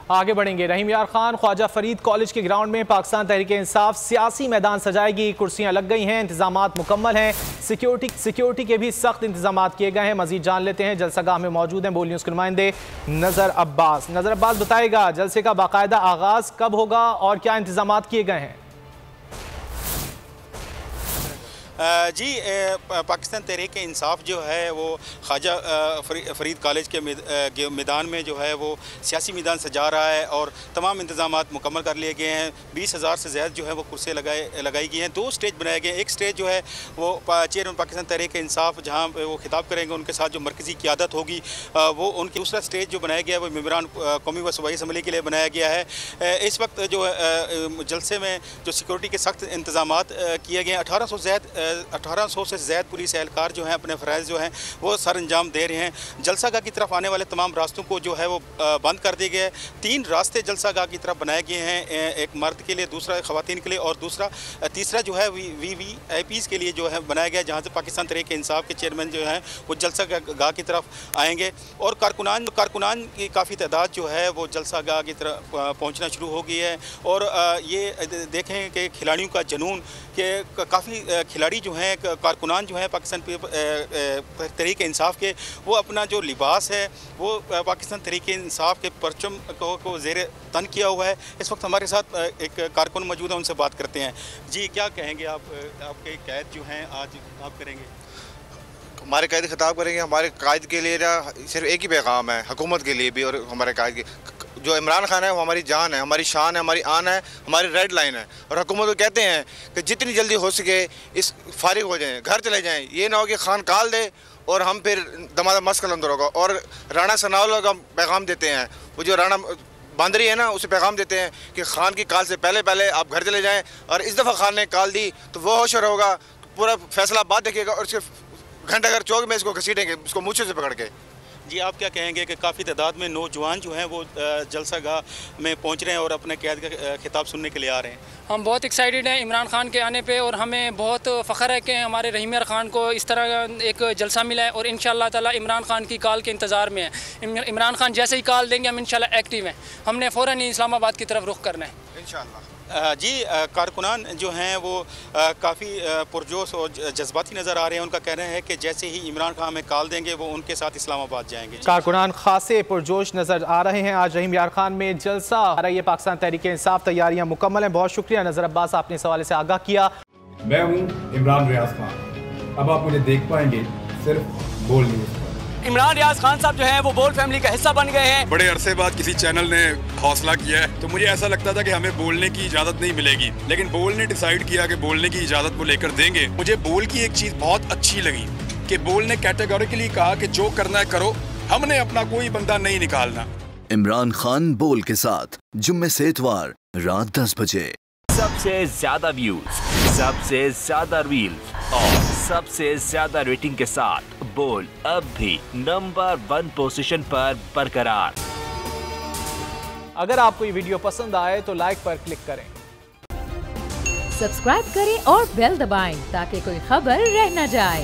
आगे बढ़ेंगे। रहीम यार खान ख्वाजा फरीद कॉलेज के ग्राउंड में पाकिस्तान तहरीक इंसाफ सियासी मैदान सजाएगी। कुर्सियां लग गई हैं, इंतजामात मुकम्मल हैं, सिक्योरिटी के भी सख्त इंतजामात किए गए हैं। मजीद जान लेते हैं, जलसागाह में मौजूद हैं बोल न्यूज़ के नुमाइंदे नज़र अब्बास बताएगा जलसे का बाकायदा आगाज कब होगा और क्या इंतजामात किए गए हैं। जी पाकिस्तान तहरीक इंसाफ जो है वो ख्वाजा फरीद कॉलेज के मैदान में जो है वो सियासी मैदान सजा रहा है और तमाम इंतजामात मुकम्मल कर लिए गए हैं। 20,000 से ज़्यादा जो है वो कुर्सियाँ लगाई गई हैं। 2 स्टेज बनाए गए हैं। एक स्टेज जो है वो चेयरमैन पाकिस्तान तहरीक इंसाफ जहाँ वो खिताब करेंगे, उनके साथ जो मरकज़ी क़यादत होगी वो उनकी। दूसरा स्टेज जो बनाया गया है वो मेंबरान कौमी व सूबाई असम्बली के लिए बनाया गया है। इस वक्त जो जलसे में जो सिक्योरिटी के सख्त इंतजामात किए गए हैं। 1800 से ज़्यादा पुलिस एहलकार जो हैं अपने फ़राइज़ जो हैं वो सर अंजाम दे रहे हैं। जलसागाह की तरफ आने वाले तमाम रास्तों को जो है वो बंद कर दिए गए। 3 रास्ते जलसागाह की तरफ बनाए गए हैं, एक मर्द के लिए, दूसरा ख़वातीन के लिए और तीसरा जो है VVIPs के लिए जो है बनाया गया, जहाँ से पाकिस्तान तहरीक इंसाफ के चेयरमैन जो हैं वो जलसागाह की तरफ आएँगे और कारकुनान की काफ़ी तादाद जो है वो जलसागाह की तरफ पहुँचना शुरू हो गई है। और ये देखें कि खिलाड़ियों का जुनून के काफ़ी खिलाड़ी जो हैं, कारकुनान जो हैं पाकिस्तान तहरीक इंसाफ के, वो अपना जो लिबास है वो पाकिस्तान तहरीक इंसाफ के परचम को ज़ेर तन किया हुआ है। इस वक्त हमारे साथ एक कारकुन मौजूद है, उनसे बात करते हैं। जी क्या कहेंगे आप, आपके कैद जो हैं आज आप करेंगे? हमारे कायद खिताब करेंगे। हमारे कायद के लिए ना सिर्फ एक ही पैगाम है, हुकूमत के लिए भी और हमारे कायद के, जो इमरान खान है वो हमारी जान है, हमारी शान है, हमारी आन है, हमारी रेड लाइन है। और हुकूमत को कहते हैं कि जितनी जल्दी हो सके इस फारिग हो जाएं, घर चले जाएं। ये ना हो कि खान काल दे और हम फिर दमादा मस्त कलंदर होगा। और राणा सनाउल्लाह का पैगाम देते हैं, वो जो राणा बांदरी है ना, उसे पैगाम देते हैं कि खान की काल से पहले आप घर चले जाएँ। और इस दफ़ा खान ने काल दी तो वो होशर होगा, पूरा फैसला बाद देखिएगा और इसके घंटाघर चौक में इसको घसीटेंगे, इसको मूछे से पकड़ के। जी आप क्या कहेंगे कि काफ़ी तादाद में नौजवान जो हैं वो जलसागाह में पहुंच रहे हैं और अपने कैद का खिताब सुनने के लिए आ रहे हैं? हम बहुत एक्साइटेड हैं इमरान खान के आने पे और हमें बहुत फ़ख्र है कि हमारे रहीम यार खान को इस तरह एक जलसा मिला है और इंशाअल्लाह ताला इमरान खान की कॉल के इंतज़ार में है। इमरान खान जैसे ही कॉल देंगे हम इंशाअल्लाह एक्टिव हैं। हमने फ़ौरन ही इस्लामाबाद की तरफ रुख करना है इंशाअल्लाह। जी कारकुनान जो हैं वो काफ़ी पुरजोश और जज्बाती नज़र आ रहे हैं। उनका कहना है कि जैसे ही इमरान खान हमें कॉल देंगे वो उनके साथ इस्लामाबाद जाएंगे। कारकुनान खासे पुरजोश नज़र आ रहे हैं। आज रहीम यार खान में जलसा आ रही है पाकिस्तान तहरीक इंसाफ, तैयारियां मुकम्मल हैं। बहुत शुक्रिया नज़र अब्बास, आपने इस हवाले से आगाह किया। मैं हूँ इमरान रियाज खान, अब आप मुझे देख पाएंगे सिर्फ बोल न्यूज़। इमरान रियाज खान साहब जो हैं वो बोल फैमिली का हिस्सा बन गए हैं। बड़े अरसे बाद किसी चैनल ने हौसला किया है, तो मुझे ऐसा लगता था कि हमें बोलने की इजाजत नहीं मिलेगी, लेकिन बोल ने डिसाइड किया कि बोलने की इजाजत को लेकर देंगे। मुझे बोल की एक चीज बहुत अच्छी लगी कि बोल ने कैटेगोरिकली कहा कि जो करना है करो, हमने अपना कोई बंदा नहीं निकालना। इमरान खान बोल के साथ जुम्मे से इतवार रात 10 बजे। सबसे ज्यादा व्यूज, सबसे ज्यादा रील्स और सबसे ज्यादा रेटिंग के साथ बोल अब भी नंबर 1 पोजीशन पर बरकरार। अगर आपको ये वीडियो पसंद आए तो लाइक पर क्लिक करें, सब्सक्राइब करें और बेल दबाएं ताकि कोई खबर रह न जाए।